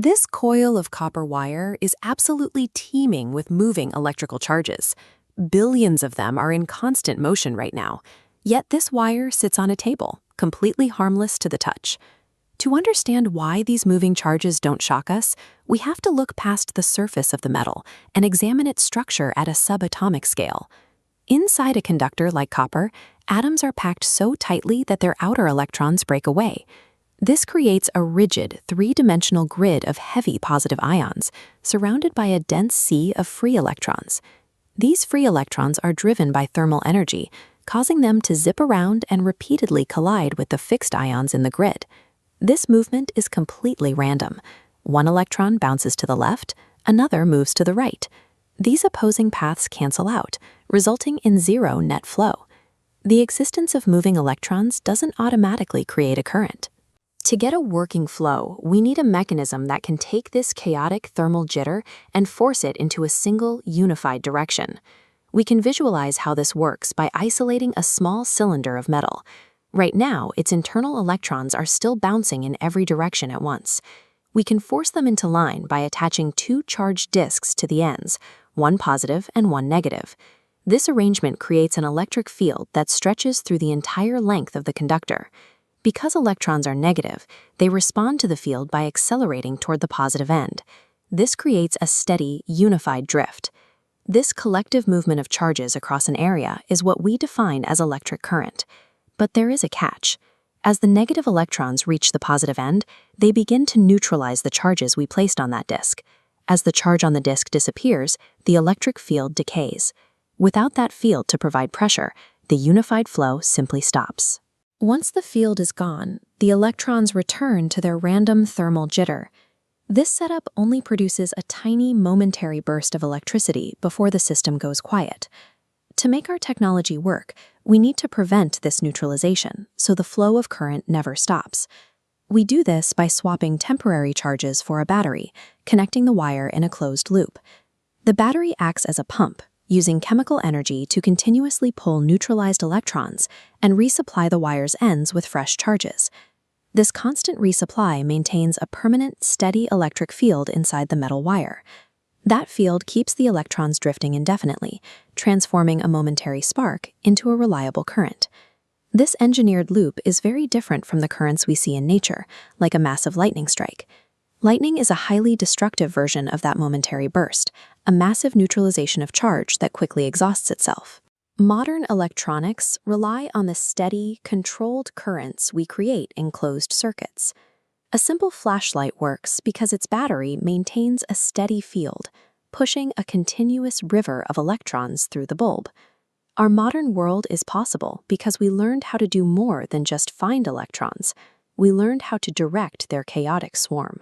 This coil of copper wire is absolutely teeming with moving electrical charges. Billions of them are in constant motion right now, yet this wire sits on a table, completely harmless to the touch. To understand why these moving charges don't shock us, we have to look past the surface of the metal and examine its structure at a subatomic scale. Inside a conductor like copper, atoms are packed so tightly that their outer electrons break away. This creates a rigid, three-dimensional grid of heavy positive ions, surrounded by a dense sea of free electrons. These free electrons are driven by thermal energy, causing them to zip around and repeatedly collide with the fixed ions in the grid. This movement is completely random. One electron bounces to the left, another moves to the right. These opposing paths cancel out, resulting in zero net flow. The existence of moving electrons doesn't automatically create a current. To get a working flow, we need a mechanism that can take this chaotic thermal jitter and force it into a single, unified direction. We can visualize how this works by isolating a small cylinder of metal. Right now, its internal electrons are still bouncing in every direction at once. We can force them into line by attaching two charged disks to the ends, one positive and one negative. This arrangement creates an electric field that stretches through the entire length of the conductor. Because electrons are negative, they respond to the field by accelerating toward the positive end. This creates a steady, unified drift. This collective movement of charges across an area is what we define as electric current. But there is a catch. As the negative electrons reach the positive end, they begin to neutralize the charges we placed on that disk. As the charge on the disk disappears, the electric field decays. Without that field to provide pressure, the unified flow simply stops. Once the field is gone, the electrons return to their random thermal jitter. This setup only produces a tiny momentary burst of electricity before the system goes quiet. To make our technology work, we need to prevent this neutralization, so the flow of current never stops. We do this by swapping temporary charges for a battery, connecting the wire in a closed loop. The battery acts as a pump, using chemical energy to continuously pull neutralized electrons and resupply the wire's ends with fresh charges. This constant resupply maintains a permanent, steady electric field inside the metal wire. That field keeps the electrons drifting indefinitely, transforming a momentary spark into a reliable current. This engineered loop is very different from the currents we see in nature, like a massive lightning strike. Lightning is a highly destructive version of that momentary burst, a massive neutralization of charge that quickly exhausts itself. Modern electronics rely on the steady, controlled currents we create in closed circuits. A simple flashlight works because its battery maintains a steady field, pushing a continuous river of electrons through the bulb. Our modern world is possible because we learned how to do more than just find electrons. We learned how to direct their chaotic swarm.